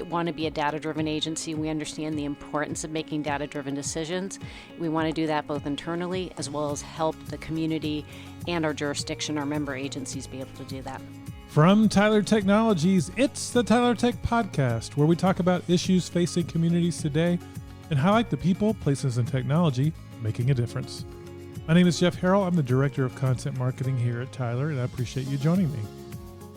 want to be a data-driven agency. We understand the importance of making data-driven decisions. We want to do that both internally as well as help the community and our jurisdiction, our member agencies, be able to do that. From Tyler Technologies, it's the Tyler Tech Podcast, where we talk about issues facing communities today and highlight the people, places, and technology making a difference. My name is Jeff Harrell. I'm the Director of Content Marketing here at Tyler, and I appreciate you joining me.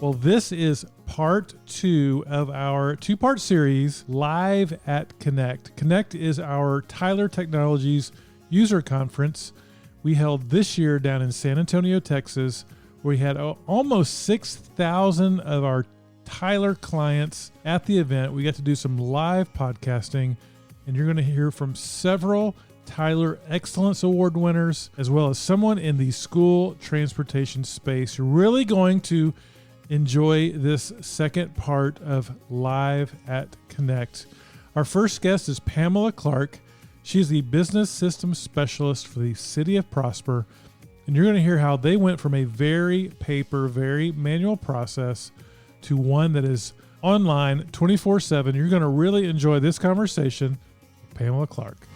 Well, this is part 2 of our 2-part series, Live at Connect. Connect is our Tyler Technologies user conference we held this year down in San Antonio, Texas, where we had almost 6,000 of our Tyler clients at the event. We got to do some live podcasting, and you're going to hear from several Tyler Excellence Award winners, as well as someone in the school transportation space. You're really going to enjoy this second part of Live at Connect. Our first guest is Pamela Clark. She's the Business Systems Specialist for the City of Prosper, and you're going to hear how they went from a very paper, very manual process to one that is online 24/7. You're going to really enjoy this conversation with Pamela Clark.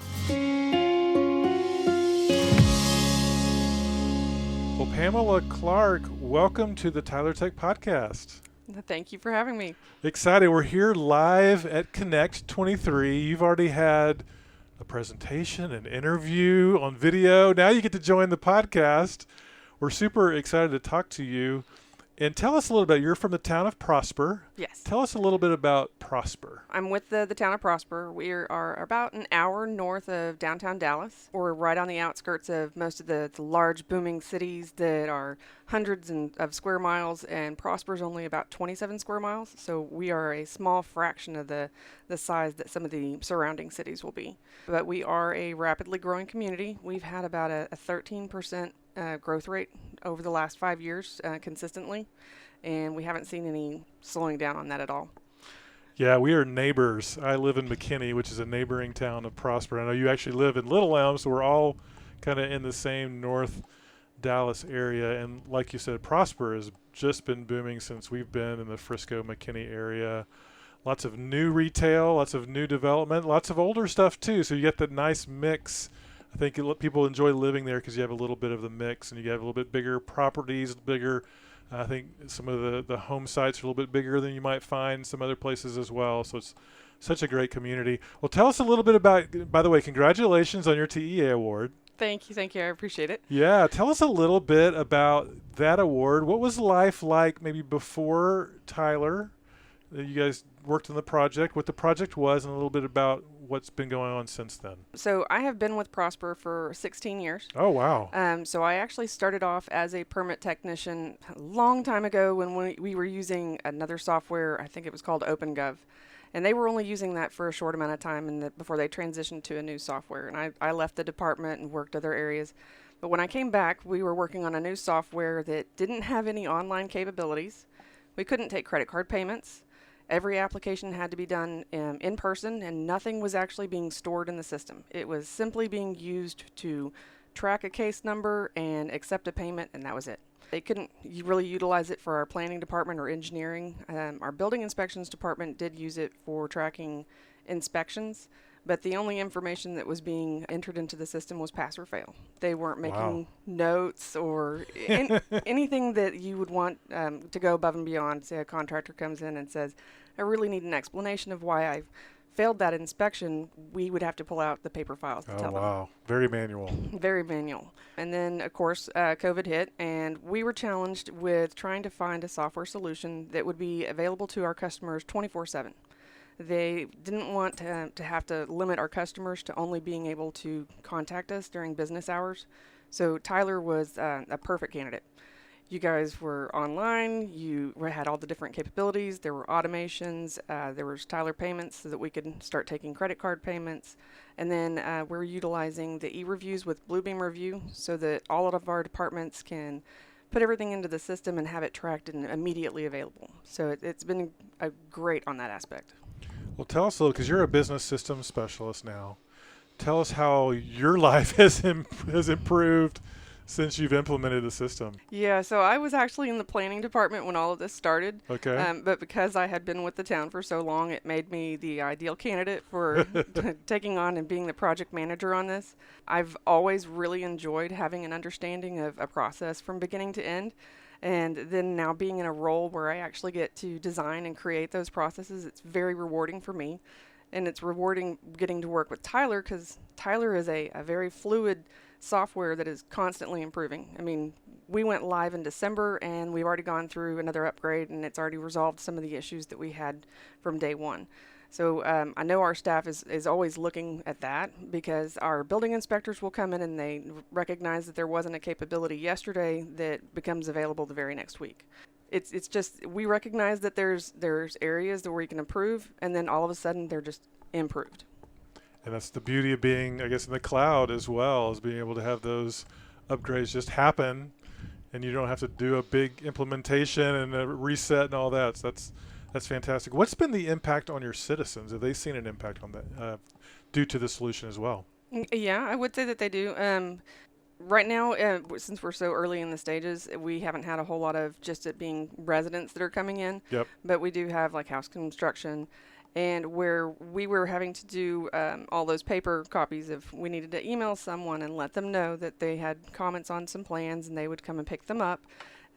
Well, Pamela Clark, welcome to the Tyler Tech Podcast. Thank you for having me. Excited. We're here live at Connect 23. You've already had a presentation, an interview on video. Now you get to join the podcast. We're super excited to talk to you. And tell us a little bit. You're from the town of Prosper. Yes. Tell us a little bit about Prosper. I'm with the town of Prosper. We are about an hour north of downtown Dallas. We're right on the outskirts of most of the large booming cities that are hundreds of square miles, and Prosper's only about 27 square miles. So we are a small fraction of the size that some of the surrounding cities will be. But we are a rapidly growing community. We've had about a 13% growth rate over the last 5 years consistently, and we haven't seen any slowing down on that at all. Yeah, we are neighbors. I live in McKinney, which is a neighboring town of Prosper. I know you actually live in Little Elm, so we're all kind of in the same North Dallas area. And like you said, Prosper has just been booming since we've been in the Frisco, McKinney area. Lots of new retail, lots of new development, lots of older stuff too. So you get that nice mix. I think people enjoy living there because you have a little bit of the mix, and you have a little bit bigger properties, bigger. I think some of the home sites are a little bit bigger than you might find some other places as well. So it's such a great community. Well, tell us a little bit about, by the way, congratulations on your TEA award. Thank you. I appreciate it. Yeah. Tell us a little bit about that award. What was life like maybe before Tyler? You guys worked on the project, what the project was, and a little bit about what's been going on since then. So I have been with Prosper for 16 years. Oh, wow. So I actually started off as a permit technician a long time ago when we were using another software. I think it was called OpenGov. And they were only using that for a short amount of time before they transitioned to a new software. And I left the department and worked other areas. But when I came back, we were working on a new software that didn't have any online capabilities. We couldn't take credit card payments. Every application had to be done in person, and nothing was actually being stored in the system. It was simply being used to track a case number and accept a payment, and that was it. They couldn't really utilize it for our planning department or engineering. Our building inspections department did use it for tracking inspections, but the only information that was being entered into the system was pass or fail. They weren't making notes or anything that you would want to go above and beyond. Say a contractor comes in and says, I really need an explanation of why I failed that inspection. We would have to pull out the paper files to tell them. Oh, wow. Very manual. Very manual. And then, of course, COVID hit, and we were challenged with trying to find a software solution that would be available to our customers 24/7. They didn't want to have to limit our customers to only being able to contact us during business hours. So Tyler was a perfect candidate. You guys were online. You had all the different capabilities. There were automations. There was Tyler payments so that we could start taking credit card payments. And then we're utilizing the e-reviews with Bluebeam Review so that all of our departments can put everything into the system and have it tracked and immediately available. So it's been great on that aspect. Well, tell us a little, because you're a business systems specialist now. Tell us how your life has improved since you've implemented the system? Yeah, so I was actually in the planning department when all of this started. Okay. But because I had been with the town for so long, it made me the ideal candidate for taking on and being the project manager on this. I've always really enjoyed having an understanding of a process from beginning to end. And then now being in a role where I actually get to design and create those processes, it's very rewarding for me. And it's rewarding getting to work with Tyler, because Tyler is a very fluid software that is constantly improving. I mean, we went live in December and we've already gone through another upgrade, and it's already resolved some of the issues that we had from day one. So I know our staff is always looking at that, because our building inspectors will come in and they recognize that there wasn't a capability yesterday that becomes available the very next week. It's just, we recognize that there's areas that where we can improve, and then all of a sudden they're just improved. And that's the beauty of being, I guess, in the cloud as well, is being able to have those upgrades just happen, and you don't have to do a big implementation and a reset and all that. So that's fantastic. What's been the impact on your citizens? Have they seen an impact on that due to the solution as well? Yeah, I would say that they do. Right now, since we're so early in the stages, we haven't had a whole lot of just it being residents that are coming in. Yep. But we do have like house construction, and where we were having to do all those paper copies if we needed to email someone and let them know that they had comments on some plans, and they would come and pick them up,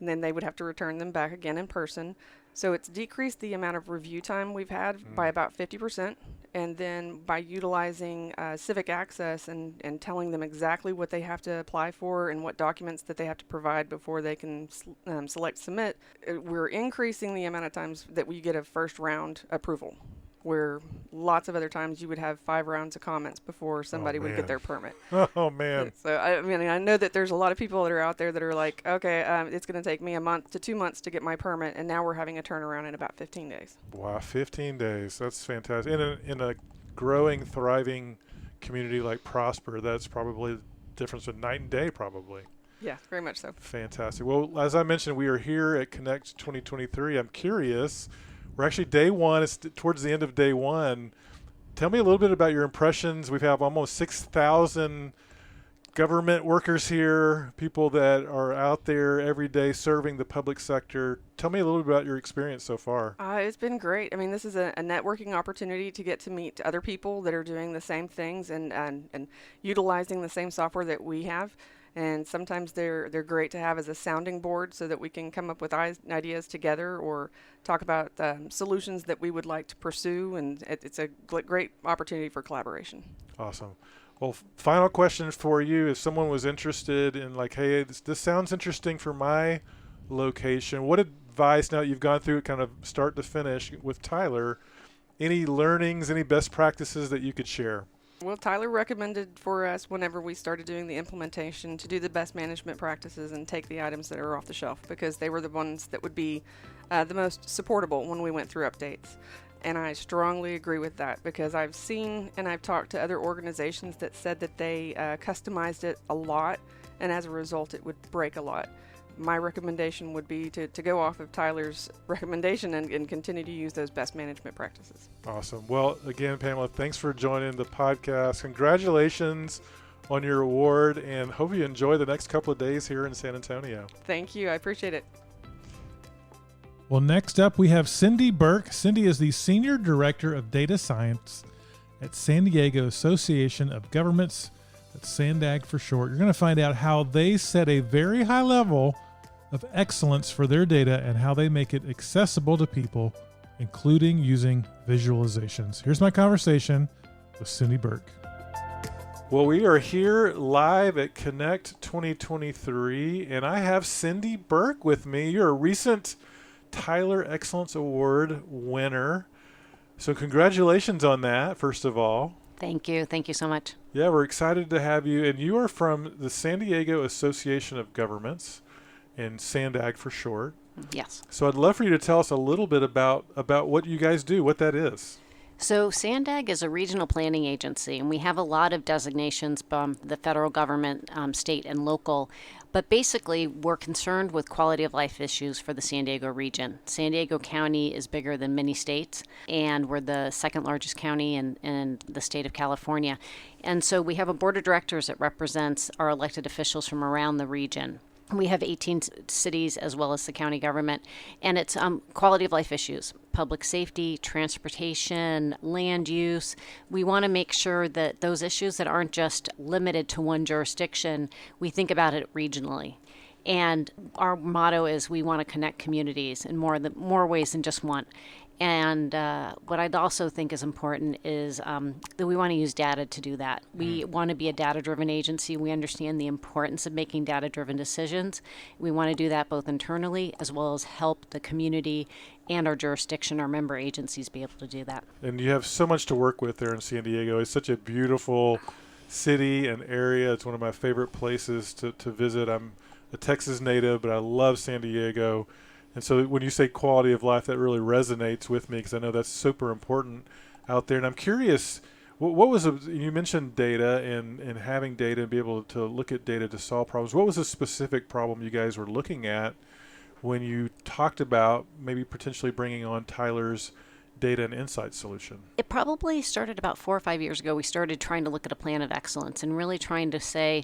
and then they would have to return them back again in person. So it's decreased the amount of review time we've had by about 50%. And then by utilizing civic access and telling them exactly what they have to apply for and what documents that they have to provide before they can select submit, we're increasing the amount of times that we get a first round approval, where lots of other times you would have 5 rounds of comments before somebody would get their permit. Oh, man. So, I mean, I know that there's a lot of people that are out there that are like, okay, it's going to take me a month to 2 months to get my permit, and now we're having a turnaround in about 15 days. Wow, 15 days. That's fantastic. In a growing, thriving community like Prosper, that's probably the difference of night and day, probably. Yeah, very much so. Fantastic. Well, as I mentioned, we are here at Connect 2023. I'm curious. We're actually day one. It's towards the end of day one. Tell me a little bit about your impressions. We have almost 6,000 government workers here, people that are out there every day serving the public sector. Tell me a little bit about your experience so far. It's been great. I mean, this is a networking opportunity to get to meet other people that are doing the same things and utilizing the same software that we have. And sometimes they're great to have as a sounding board so that we can come up with ideas together or talk about solutions that we would like to pursue. And it's a great opportunity for collaboration. Awesome. Well, final question for you. If someone was interested in like, hey, this sounds interesting for my location, what advice, now that you've gone through it kind of start to finish with Tyler, any learnings, any best practices that you could share? Well, Tyler recommended for us whenever we started doing the implementation to do the best management practices and take the items that are off the shelf, because they were the ones that would be the most supportable when we went through updates. And I strongly agree with that, because I've seen and I've talked to other organizations that said that they customized it a lot, and as a result it would break a lot. My recommendation would be to go off of Tyler's recommendation and continue to use those best management practices. Awesome. Well, again, Pamela, thanks for joining the podcast. Congratulations on your award, and hope you enjoy the next couple of days here in San Antonio. Thank you. I appreciate it. Well, next up we have Cindy Burke. Cindy is the Senior Director of Data Science at San Diego Association of Governments, that's SANDAG for short. You're going to find out how they set a very high level of excellence for their data and how they make it accessible to people, including using visualizations. Here's my conversation with Cindy Burke. Well, we are here live at Connect 2023, and I have Cindy Burke with me. You're a recent Tyler Excellence Award winner. So congratulations on that, first of all. Thank you. Thank you so much. Yeah, we're excited to have you. And you are from the San Diego Association of Governments, and SANDAG for short. Yes. So I'd love for you to tell us a little bit about what you guys do, what that is. So SANDAG is a regional planning agency, and we have a lot of designations from the federal government, state and local. But basically, we're concerned with quality of life issues for the San Diego region. San Diego County is bigger than many states, and we're the second largest county in the state of California. And so we have a board of directors that represents our elected officials from around the region. We have 18 cities as well as the county government, and it's quality of life issues, public safety, transportation, land use. We want to make sure that those issues that aren't just limited to one jurisdiction, we think about it regionally. And our motto is we want to connect communities in more ways than just one. And what I'd also think is important is that we want to use data to do that. We want to be a data-driven agency. We understand the importance of making data-driven decisions. We want to do that both internally as well as help the community and our jurisdiction, our member agencies, be able to do that. And you have so much to work with there in San Diego. It's such a beautiful city and area. It's one of my favorite places to visit. I'm a Texas native, but I love San Diego. And so when you say quality of life, that really resonates with me because I know that's super important out there. And I'm curious, you mentioned data and having data and be able to look at data to solve problems. What was a specific problem you guys were looking at when you talked about maybe potentially bringing on Tyler's data and insight solution? It probably started about 4 or 5 years ago. We started trying to look at a plan of excellence and really trying to say,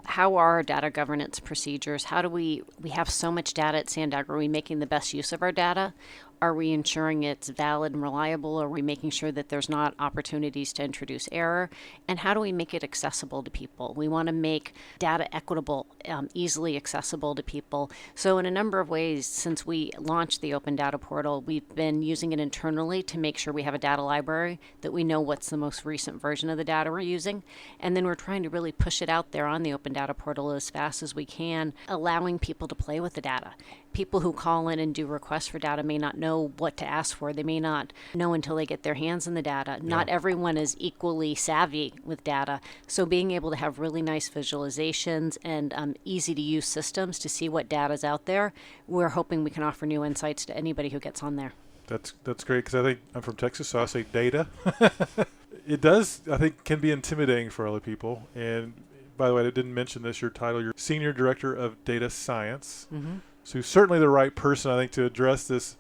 how are our data governance procedures? How do we have so much data at Sandag? Are we making the best use of our data? Are we ensuring it's valid and reliable? Are we making sure that there's not opportunities to introduce error? And how do we make it accessible to people? We want to make data equitable, easily accessible to people. So in a number of ways, since we launched the Open Data Portal, we've been using it internally to make sure we have a data library, that we know what's the most recent version of the data we're using. And then we're trying to really push it out there on the Open Data Portal as fast as we can, allowing people to play with the data. People who call in and do requests for data may not know what to ask for. They may not know until they get their hands on the data. Yeah. Not everyone is equally savvy with data. So being able to have really nice visualizations and easy to use systems to see what data is out there, we're hoping we can offer new insights to anybody who gets on there. That's great because I think I'm from Texas, so I say data. It does, I think, can be intimidating for other people. And by the way, I didn't mention this, your title, you're Senior Director of Data Science. Mm-hmm. So certainly the right person, I think, to address this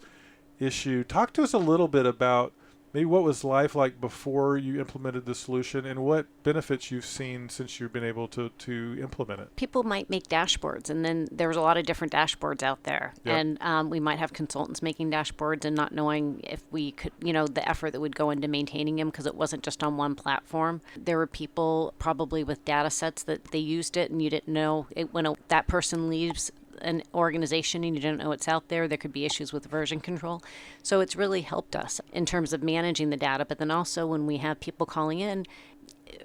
issue. Talk to us a little bit about maybe what was life like before you implemented the solution and what benefits you've seen since you've been able to implement it. People might make dashboards, and then there's a lot of different dashboards out there. Yep. And we might have consultants making dashboards and not knowing if we could, the effort that would go into maintaining them because it wasn't just on one platform. There were people probably with data sets that they used it and you didn't know it when that person leaves an organization and you don't know it's out there. There could be issues with version control. So it's really helped us in terms of managing the data, but then also when we have people calling in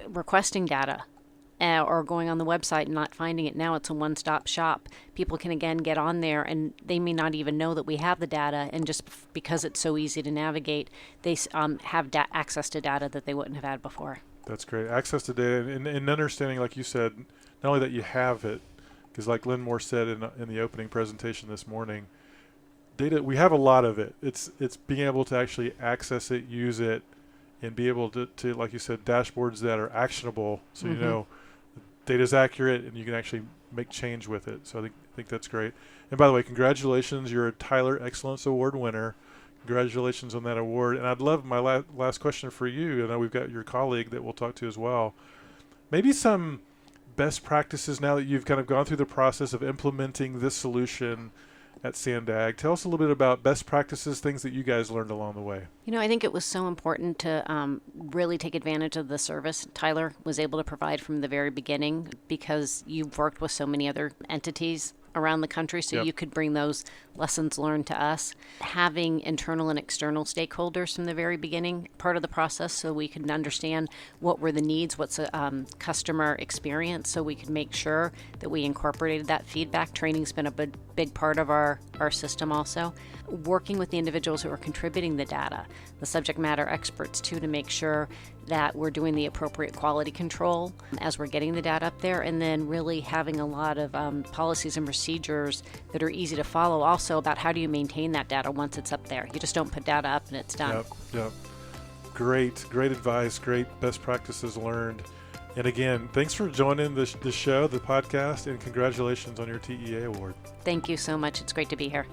requesting data or going on the website and not finding it, now it's a one-stop shop. People can again get on there and they may not even know that we have the data, and just because it's so easy to navigate, they have access to data that they wouldn't have had before. That's great. Access to data and understanding, like you said, not only that you have it, because like Lynn Moore said in the opening presentation this morning, data, we have a lot of it. It's being able to actually access it, use it, and be able to like you said, dashboards that are actionable so you know data's accurate and you can actually make change with it. So I think that's great. And by the way, congratulations. You're a Tyler Excellence Award winner. Congratulations on that award. And I'd love my last question for you. I know we've got your colleague that we'll talk to as well. Maybe some best practices now that you've kind of gone through the process of implementing this solution at Sandag. Tell us a little bit about best practices, things that you guys learned along the way. I think it was so important to really take advantage of the service Tyler was able to provide from the very beginning, because you've worked with so many other entities around the country, so you could bring those lessons learned to us. Having internal and external stakeholders from the very beginning, part of the process, so we could understand what were the needs, what's a customer experience, so we could make sure that we incorporated that feedback. Training's been a big part of our system also. Working with the individuals who are contributing the data, the subject matter experts too, to make sure that we're doing the appropriate quality control as we're getting the data up there, and then really having a lot of policies and procedures that are easy to follow also about how do you maintain that data once it's up there. You just don't put data up and it's done. Yep. Great advice, great best practices learned. And again, thanks for joining the show, the podcast, and congratulations on your TEA award. Thank you so much. It's great to be here.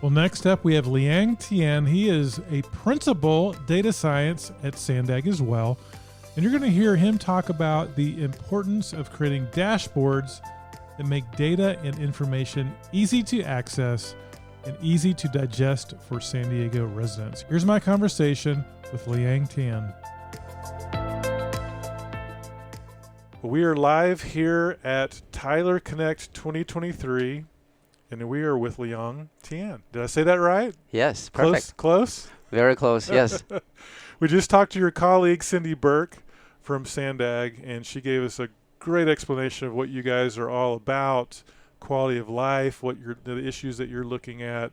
Well, next up, we have Liang Tian. He is a principal data science at Sandag as well. And you're going to hear him talk about the importance of creating dashboards that make data and information easy to access and easy to digest for San Diego residents. Here's my conversation with Liang Tian. We are live here at Tyler Connect 2023, and we are with Liang Tian. Did I say that right? Yes, perfect. Close? Very close, yes. We just talked to your colleague, Cindy Burke from Sandag, and she gave us a great explanation of what you guys are all about, quality of life, the issues that you're looking at,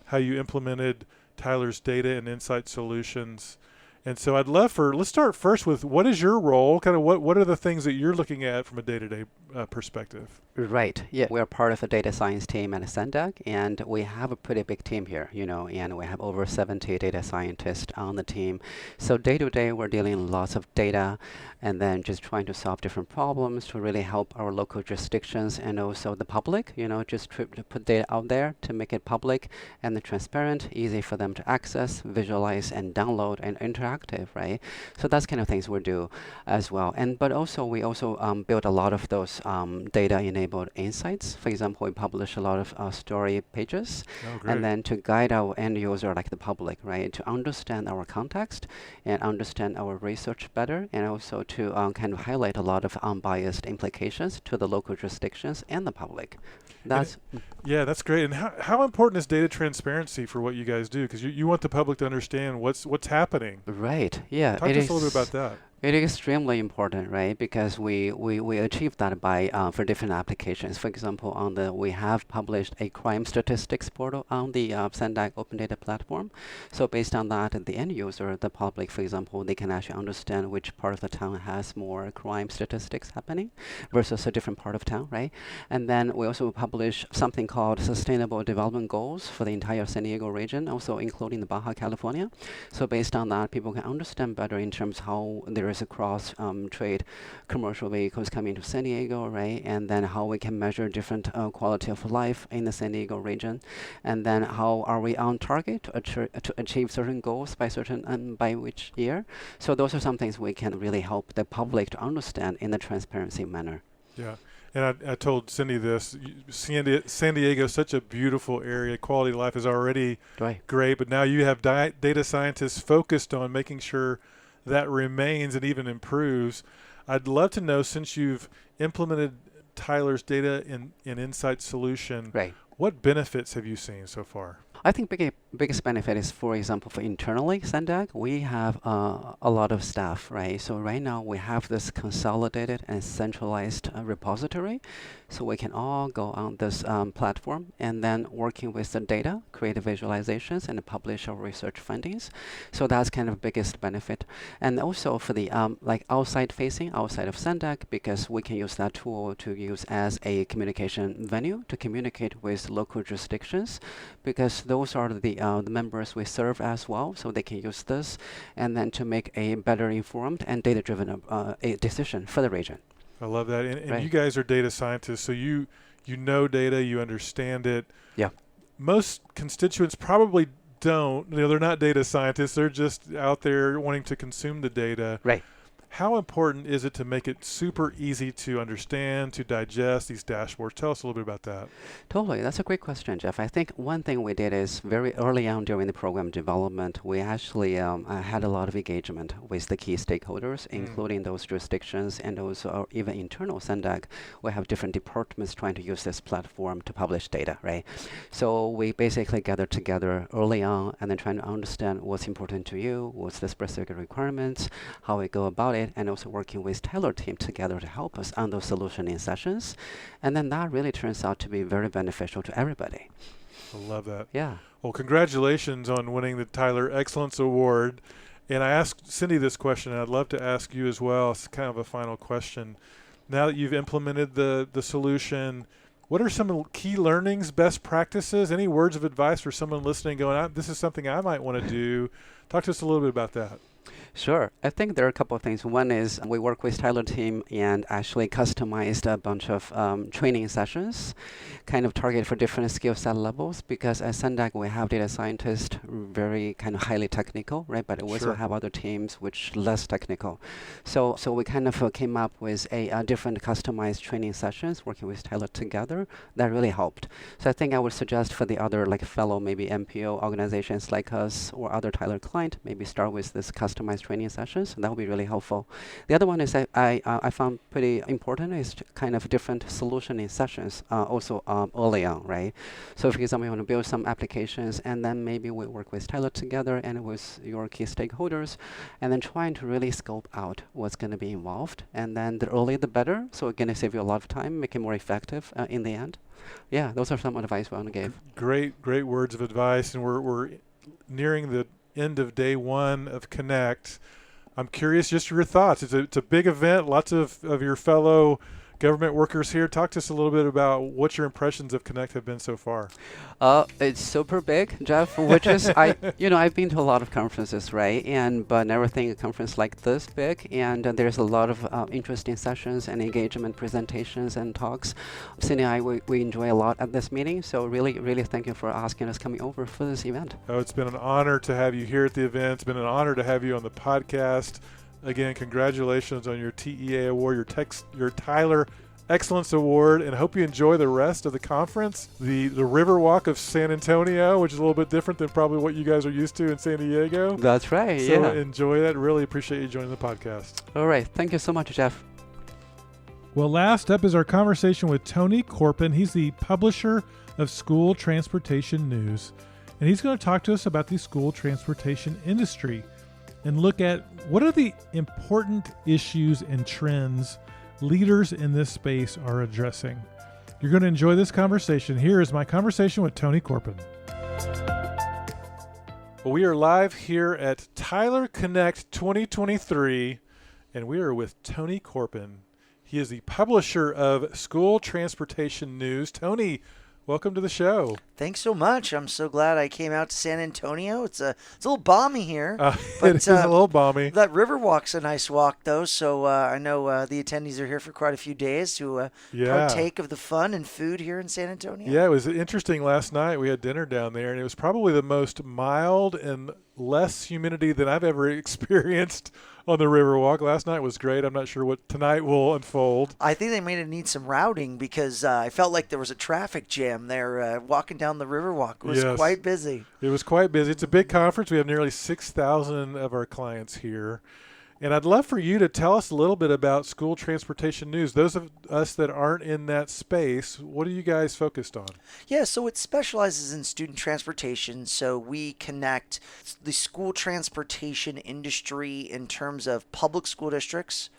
how you implemented Tyler's data and insight solutions. And so let's start first with what is your role? Kind of what are the things that you're looking at from a day-to-day perspective? Right. Yeah, we're part of the data science team at Sandag, and we have a pretty big team here, and we have over 70 data scientists on the team. So day to day, we're dealing with lots of data and then just trying to solve different problems to really help our local jurisdictions and also the public, just to put data out there to make it public and transparent, easy for them to access, visualize, and download and interactive, right? So that's kind of things we do as well. But also, we also build a lot of those data-enabled insights. For example, we publish a lot of story pages, and then to guide our end user, like the public, right, to understand our context and understand our research better, and also to kind of highlight a lot of unbiased implications to the local jurisdictions and the public. That's great. And how important is data transparency for what you guys do? Because you want the public to understand what's happening. Right. Yeah. Talk to us a little bit about that. It is extremely important, right? Because we achieve that by for different applications. For example, we have published a crime statistics portal on the Sandag Open Data Platform. So based on that, the end user, the public, for example, they can actually understand which part of the town has more crime statistics happening versus a different part of town, right? And then we also publish something called Sustainable Development Goals for the entire San Diego region, also including the Baja California. So based on that, people can understand better in terms of how there is a cross trade commercial vehicles coming to San Diego, right? And then how we can measure different quality of life in the San Diego region, and then how are we on target to achieve certain goals by which year. So those are some things we can really help the public to understand in a transparency manner. Yeah. And I told Cindy this, San Diego is such a beautiful area. Quality of life is already great, but now you have data scientists focused on making sure that remains and even improves. I'd love to know, since you've implemented Tyler's data and insight solution, what benefits have you seen so far? I think biggest benefit is, for example, for internally Sandag, we have a lot of staff, right? So right now we have this consolidated and centralized repository, so we can all go on this platform and then working with the data, create visualizations, and publish our research findings. So that's kind of biggest benefit. And also for the outside of Sandag, because we can use that tool to use as a communication venue to communicate with local jurisdictions, because those are the members we serve as well, so they can use this and then to make a better informed and data-driven decision for the region. I love that. And you guys are data scientists, so you know data, you understand it. Yeah. Most constituents probably don't. They're not data scientists. They're just out there wanting to consume the data. Right. How important is it to make it super easy to understand, to digest these dashboards? Tell us a little bit about that. Totally. That's a great question, Jeff. I think one thing we did is very early on during the program development, we actually had a lot of engagement with the key stakeholders, including those jurisdictions and also even internal Sandag. We have different departments trying to use this platform to publish data, right? So we basically gathered together early on and then trying to understand what's important to you, what's the specific requirements, how we go about it, and also working with Tyler team together to help us on those solutioning sessions. And then that really turns out to be very beneficial to everybody. I love that. Yeah. Well, congratulations on winning the Tyler Excellence Award. And I asked Cindy this question, and I'd love to ask you as well. It's kind of a final question. Now that you've implemented the solution, what are some key learnings, best practices, any words of advice for someone listening going, this is something I might want to do? Talk to us a little bit about that. Sure. I think there are a couple of things. One is we work with Tyler team and actually customized a bunch of training sessions, kind of targeted for different skill set levels. Because at Sendak we have data scientists very kind of highly technical, right? But we also have other teams which less technical. So we kind of came up with a different customized training sessions working with Tyler together. That really helped. So I think I would suggest for the other like fellow maybe MPO organizations like us or other Tyler client, maybe start with this customized training sessions. That will be really helpful. The other one is I found pretty important is kind of different solutioning sessions also early on, right? So for example, you want to build some applications and then maybe we work with Tyler together and with your key stakeholders and then trying to really scope out what's going to be involved. And then the earlier the better. So it's going to save you a lot of time, make it more effective in the end. Yeah, those are some advice we want to give. Great words of advice. And we're nearing the end of day one of Connect. I'm curious just your thoughts. It's a big event. Lots of your fellow government workers here. Talk to us a little bit about what your impressions of Connect have been so far. It's super big, Jeff, which is, I've been to a lot of conferences, right? But never think a conference like this big. And there's a lot of interesting sessions and engagement presentations and talks. Cindy and I, we enjoy a lot at this meeting. So really, really thank you for asking us coming over for this event. Oh, it's been an honor to have you here at the event. It's been an honor to have you on the podcast. Again, congratulations on your TEA award, your Tyler Excellence Award, and hope you enjoy the rest of the conference. The Riverwalk of San Antonio, which is a little bit different than probably what you guys are used to in San Diego. That's right, so enjoy that. Really appreciate you joining the podcast. All right. Thank you so much, Jeff. Well, last up is our conversation with Tony Corpin. He's the publisher of School Transportation News, and he's going to talk to us about the school transportation industry and look at what are the important issues and trends leaders in this space are addressing. You're going to enjoy this conversation. Here is my conversation with Tony Corpin. Well, we are live here at Tyler Connect 2023, and we are with Tony Corpin. He is the publisher of School Transportation News. Tony, welcome to the show. Thanks so much. I'm so glad I came out to San Antonio. It's a little balmy here. But it is a little balmy. That Riverwalk's a nice walk, though, so I know the attendees are here for quite a few days to partake of the fun and food here in San Antonio. Yeah, it was interesting last night. We had dinner down there, and it was probably the most mild and less humidity than I've ever experienced on the Riverwalk. Last night was great. I'm not sure what tonight will unfold. I think they may need some routing because I felt like there was a traffic jam there walking down the Riverwalk. It was quite busy. It was quite busy. It's a big conference. We have nearly 6,000 of our clients here. And I'd love for you to tell us a little bit about School Transportation News. Those of us that aren't in that space, what are you guys focused on? Yeah, so it specializes in student transportation. So we connect the school transportation industry in terms of public school districts,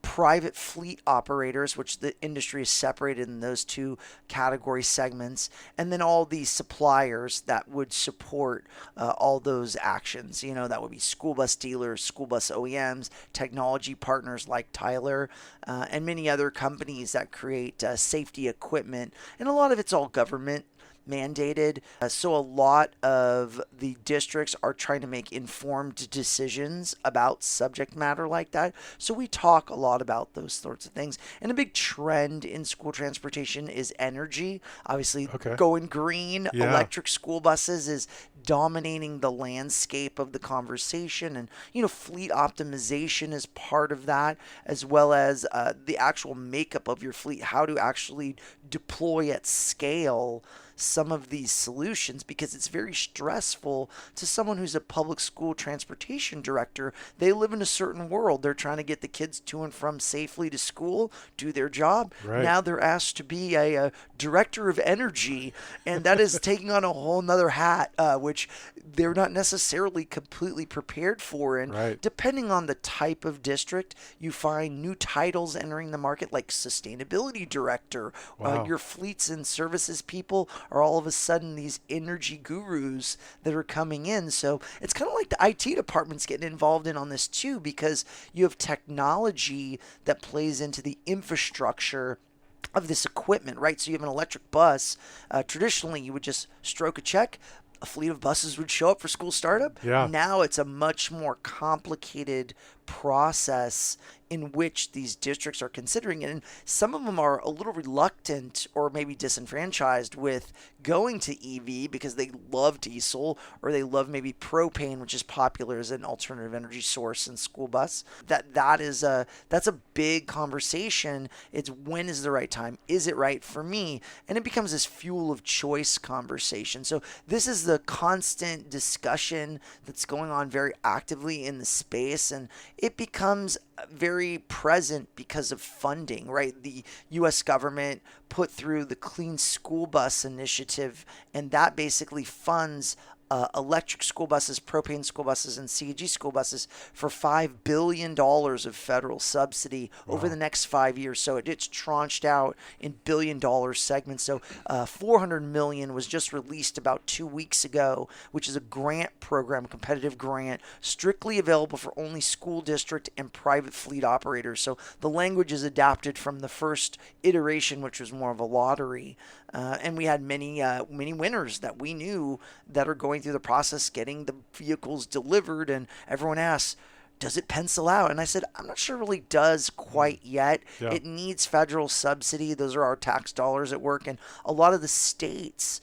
private fleet operators, which the industry is separated in those two category segments, and then all these suppliers that would support all those actions. That would be school bus dealers, school bus OEMs, technology partners like Tyler, and many other companies that create safety equipment. And a lot of it's all government mandated. So a lot of the districts are trying to make informed decisions about subject matter like that. So we talk a lot about those sorts of things. And a big trend in school transportation is energy. Obviously, going green, electric school buses is dominating the landscape of the conversation. And, fleet optimization is part of that, as well as the actual makeup of your fleet, how to actually deploy at scale some of these solutions, because it's very stressful to someone who's a public school transportation director. They live in a certain world. They're trying to get the kids to and from safely to school, do their job. Right. Now they're asked to be a director of energy, and that is taking on a whole nother hat, which they're not necessarily completely prepared for. And depending on the type of district, you find new titles entering the market, like sustainability director. Your fleets and services people are all of a sudden these energy gurus that are coming in. So it's kind of like the IT department's getting involved in on this too, because you have technology that plays into the infrastructure of this equipment, right? So you have an electric bus. Traditionally, you would just stroke a check. a fleet of buses would show up for school startup. Yeah. Now it's a much more complicated process in which these districts are considering it. And some of them are a little reluctant or maybe disenfranchised with going to EV because they love diesel or they love maybe propane, which is popular as an alternative energy source in school bus. That's a big conversation. It's when is the right time? Is it right for me? And it becomes this fuel of choice conversation. So this is the constant discussion that's going on very actively in the space, and it becomes very present because of funding, right? The U.S. government put through the Clean School Bus Initiative, and that basically funds electric school buses, propane school buses, and CNG school buses for $5 billion of federal subsidy over the next 5 years. So it's tranched out in billion-dollar segments. So $400 million was just released about 2 weeks ago, which is a grant program, competitive grant, strictly available for only school district and private fleet operators. So the language is adapted from the first iteration, which was more of a lottery. And we had many winners that we knew that are going through the process, getting the vehicles delivered, and everyone asks, does it pencil out? And I said, I'm not sure it really does quite yet. Yeah. It needs federal subsidy. Those are our tax dollars at work. And a lot of the states,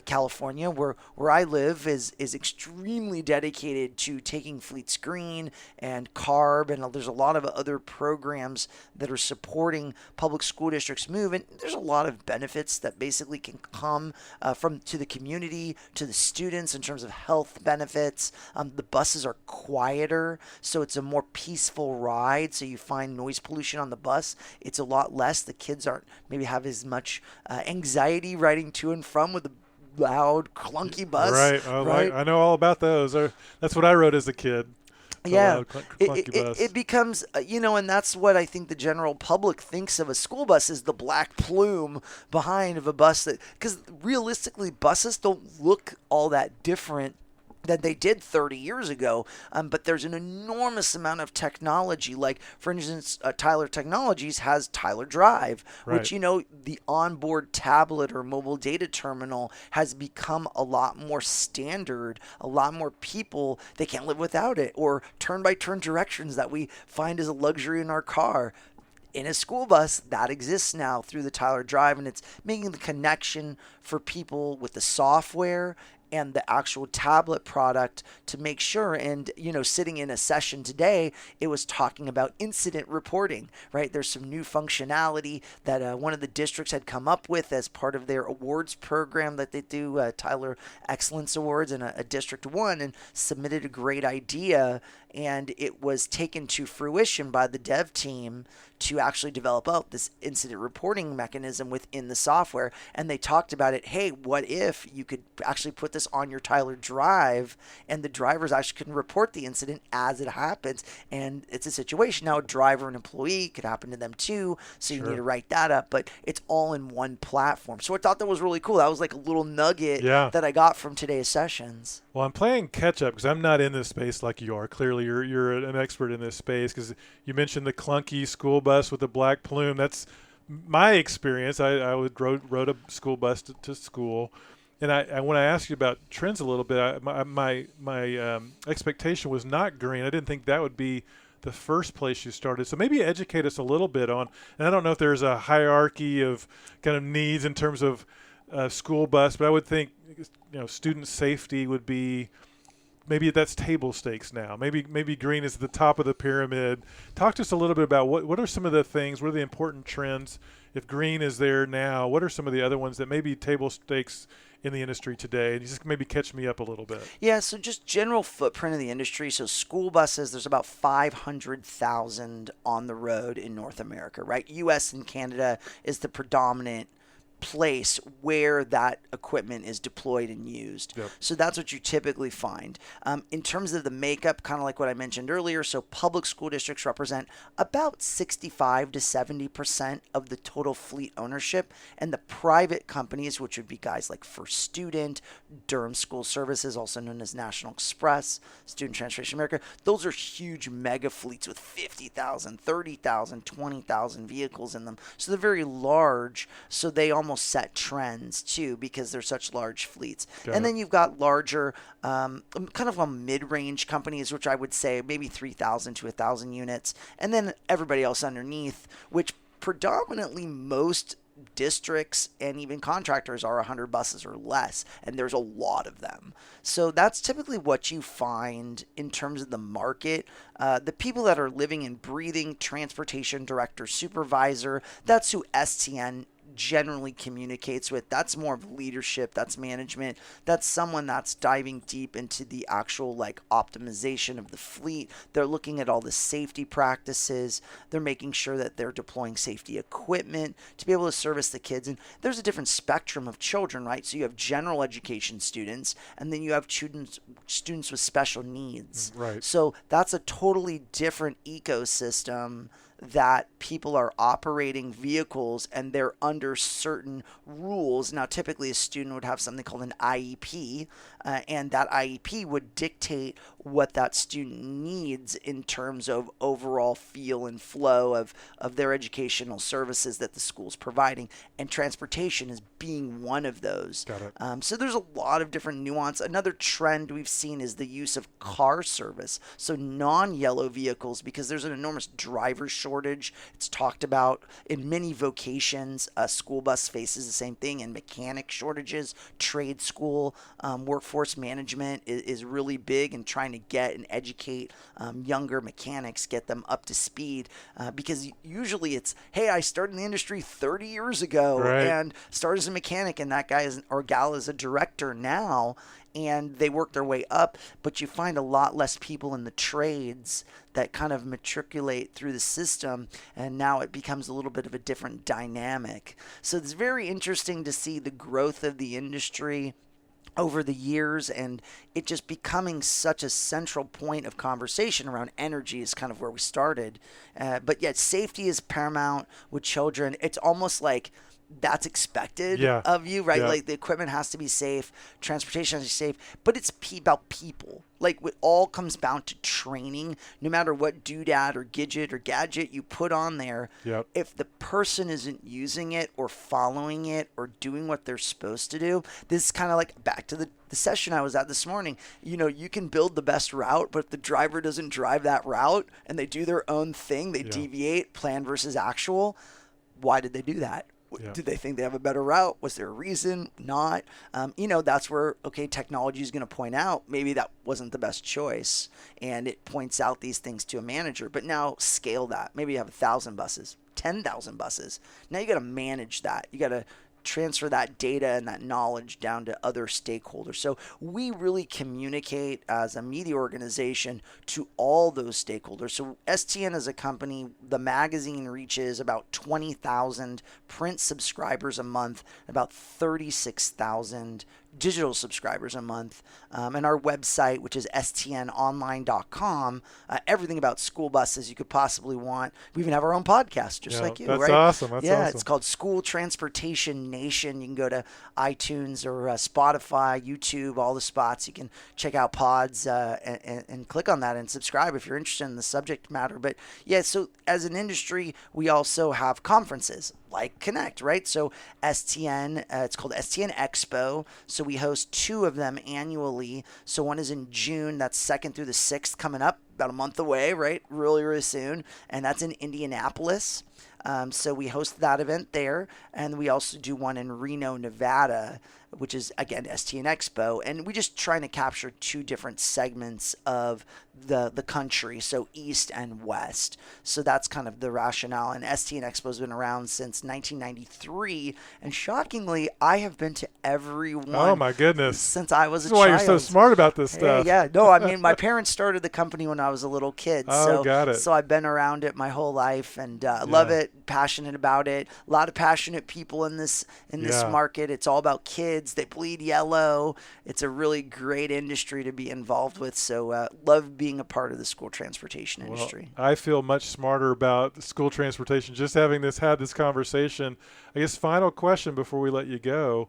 California, where I live, is extremely dedicated to taking fleets green and CARB. And there's a lot of other programs that are supporting public school districts move. And there's a lot of benefits that basically can come to the community, to the students in terms of health benefits. The buses are quieter, so it's a more peaceful ride. So you find noise pollution on the bus. It's a lot less. The kids aren't maybe have as much anxiety riding to and from with a loud, clunky bus. Right. I know all about those. That's what I rode as a kid. Yeah, clunky bus. It becomes, and that's what I think the general public thinks of a school bus is the black plume behind of a bus because realistically, buses don't look all that different than they did 30 years ago, but there's an enormous amount of technology. Like, for instance, Tyler Technologies has Tyler Drive, which, the onboard tablet or mobile data terminal has become a lot more standard. A lot more people, they can't live without it. Or turn-by-turn directions that we find as a luxury in our car. In a school bus, that exists now through the Tyler Drive, and it's making the connection for people with the software and the actual tablet product to make sure. And, sitting in a session today, it was talking about incident reporting, right? There's some new functionality that one of the districts had come up with as part of their awards program that they do, Tyler Excellence Awards, and a district won and submitted a great idea. And it was taken to fruition by the dev team to actually develop out this incident reporting mechanism within the software. And they talked about it. Hey, what if you could actually put this on your Tyler Drive and the drivers actually can report the incident as it happens? And it's a situation now, a driver and employee could happen to them too. So you need to write that up, but it's all in one platform. So I thought that was really cool. That was like a little nugget that I got from today's sessions. Well, I'm playing catch up because I'm not in this space like you are. Clearly, you're an expert in this space because you mentioned the clunky school bus with the black plume. That's my experience. I rode a school bus to school, and I when I asked you about trends a little bit, my expectation was not green. I didn't think that would be the first place you started. So maybe educate us a little bit on. And I don't know if there's a hierarchy of kind of needs in terms of school bus, but I would think student safety would be. Maybe that's table stakes now. Maybe green is at the top of the pyramid. Talk to us a little bit about what are some of the things, what are the important trends? If green is there now, what are some of the other ones that may be table stakes in the industry today? And you just maybe catch me up a little bit. Yeah, so just general footprint of the industry. So school buses, there's about 500,000 on the road in North America, right? U.S. and Canada is the predominant place where that equipment is deployed and used. Yep. So that's what you typically find. In terms of the makeup, kind of like what I mentioned earlier, so public school districts represent about 65 to 70% of the total fleet ownership, and the private companies, which would be guys like First Student, Durham School Services, also known as National Express, Student Transportation America, those are huge mega fleets with 50,000, 30,000, 20,000 vehicles in them. So they're very large. So they almost almost set trends too, because they're such large fleets. Got and it. then you've got larger, kind of a mid-range companies, which I would say maybe 3,000 to 1,000 units, and then everybody else underneath, which predominantly most districts and even contractors are 100 buses or less, and there's a lot of them. So that's typically what you find in terms of the market. The people that are living and breathing transportation director, supervisor, that's who STN generally communicates with. That's more of leadership, that's management, that's someone that's diving deep into the actual like optimization of the fleet. They're looking at all the safety practices, they're making sure that they're deploying safety equipment to be able to service the kids. And there's a different spectrum of children, right? So you have general education students, and then you have students with special needs, Right. So that's a totally different ecosystem that people are operating vehicles, and they're under certain rules. Now, typically a student would have something called an IEP, and that IEP would dictate what that student needs in terms of overall feel and flow of their educational services that the school's providing, and transportation is being one of those. Got it. So there's a lot of different nuance. Another trend we've seen is the use of car service, so non-yellow vehicles, because there's an enormous driver shortage. It's talked about in many vocations. School bus faces the same thing, and mechanic shortages. Trade school, workforce management is really big in trying to get and educate younger mechanics, get them up to speed, because usually it's, hey, I started in the industry 30 years ago, Right. and started as a mechanic, and that guy is, or gal is a director now, and they work their way up. But you find a lot less people in the trades that kind of matriculate through the system, and now it becomes a little bit of a different dynamic. So it's very interesting to see the growth of the industry over the years, and it just becoming such a central point of conversation around energy is kind of where we started. But yet safety is paramount with children. It's almost like that's expected of you, right? Yeah. Like the equipment has to be safe, transportation has to be safe, but it's about people. Like it all comes down to training. No matter what doodad or gadget you put on there, Yep. if the person isn't using it or following it or doing what they're supposed to do, this is kind of like back to the session I was at this morning. You know, you can build the best route, but if the driver doesn't drive that route and they do their own thing, they deviate, plan versus actual, why did they do that? Yeah. Did they think they have a better route? Was there a reason? Not. That's where, technology is going to point out maybe that wasn't the best choice, and it points out these things to a manager. But now scale that. Maybe you have 1,000 buses, 10,000 buses. Now you got to manage that. You got to transfer that data and that knowledge down to other stakeholders. So we really communicate as a media organization to all those stakeholders. So STN as a company, the magazine reaches about 20,000 print subscribers a month, about 36,000 digital subscribers a month, and our website, which is stnonline.com, everything about school buses you could possibly want. We even have our own podcast, just like you, that's right? Awesome. That's awesome. It's called School Transportation Nation. You can go to iTunes or Spotify, YouTube, all the spots. You can check out pods and click on that and subscribe if you're interested in the subject matter. But so as an industry, we also have conferences like Connect, right? So STN, it's called STN Expo. So we host 2 of them annually. So one is in June, that's 2nd through the 6th, coming up about a month away, right? Really, really soon. And that's in Indianapolis. So we host that event there. And we also do one in Reno, Nevada, which is, again, STN Expo. And we just trying to capture 2 different segments of the country, so East and West. So that's kind of the rationale. And STN Expo has been around since 1993. And shockingly, I have been to every one. Oh, my goodness. Since I was a child. That's why you're so smart about this stuff. Yeah. No, I mean, my parents started the company when I was a little kid. Oh, got it. So I've been around it my whole life, and love it, passionate about it. A lot of passionate people in this market. It's all about kids. They bleed yellow. It's a really great industry to be involved with. So love being a part of the school transportation industry. Well, I feel much smarter about school transportation just having had this conversation. I guess final question before we let you go.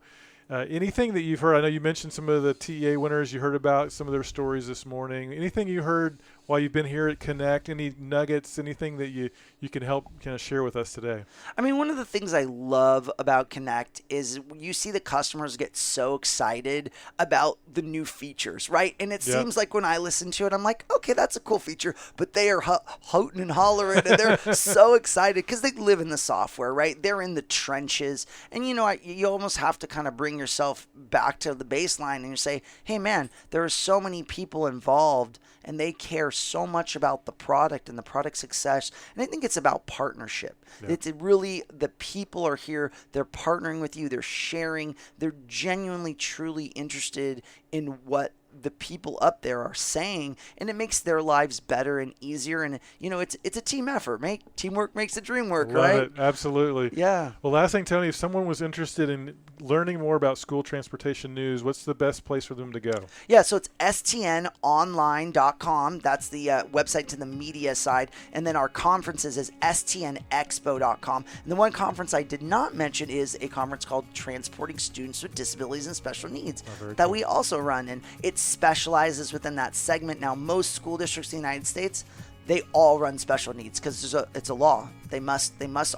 Anything that you've heard, I know you mentioned some of the TEA winners, you heard about some of their stories this morning. Anything you heard while you've been here at Connect? Any nuggets, anything that you can help kind of share with us today? I mean, one of the things I love about Connect is you see the customers get so excited about the new features, right? And it seems like when I listen to it, I'm like, okay, that's a cool feature, but they are hooting and hollering, and they're so excited because they live in the software, right? They're in the trenches. And, you almost have to kind of bring yourself back to the baseline and you say, hey, man, there are so many people involved and they care so much about the product and the product success. And I think it's about partnership. Yeah. It's really, the people are here, they're partnering with you, they're sharing, they're genuinely, truly interested in what the people up there are saying, and it makes their lives better and easier. And it's a team effort. Teamwork makes the dream work. Love right? It. Absolutely. Yeah. Well, last thing, Tony, if someone was interested in learning more about school transportation news, what's the best place for them to go? Yeah, so it's stnonline.com. That's the website to the media side. And then our conferences is stnexpo.com. And the one conference I did not mention is a conference called Transporting Students with Disabilities and Special Needs that we also run. And it specializes within that segment. Now, most school districts in the United States, they all run special needs because it's a law. They must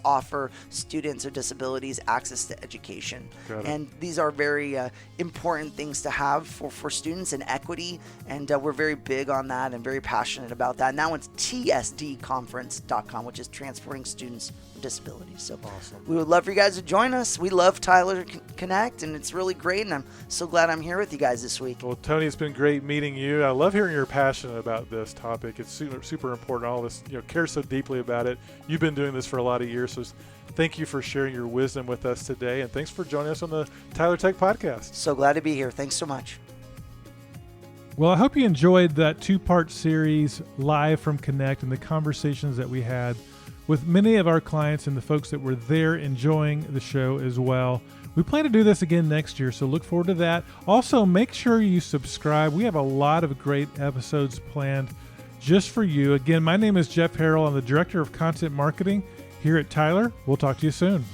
offer students with disabilities access to education. And these are very important things to have for students and equity. And we're very big on that and very passionate about that. And that one's tsdconference.com, which is Transporting Students with Disabilities. So awesome. We would love for you guys to join us. We love Tyler Connect, and it's really great. And I'm so glad I'm here with you guys this week. Well, Tony, it's been great meeting you. I love hearing you're passionate about this topic. It's super, super important. All this, care so deeply about it. You've been doing this for a lot of years, so thank you for sharing your wisdom with us today, and thanks for joining us on the Tyler Tech Podcast. So glad to be here. Thanks so much. Well, I hope you enjoyed that two-part series live from Connect and the conversations that we had with many of our clients and the folks that were there enjoying the show as well. We plan to do this again next year, so look forward to that. Also, make sure you subscribe. We have a lot of great episodes planned just for you. Again, my name is Jeff Harrell. I'm the Director of Content Marketing here at Tyler. We'll talk to you soon.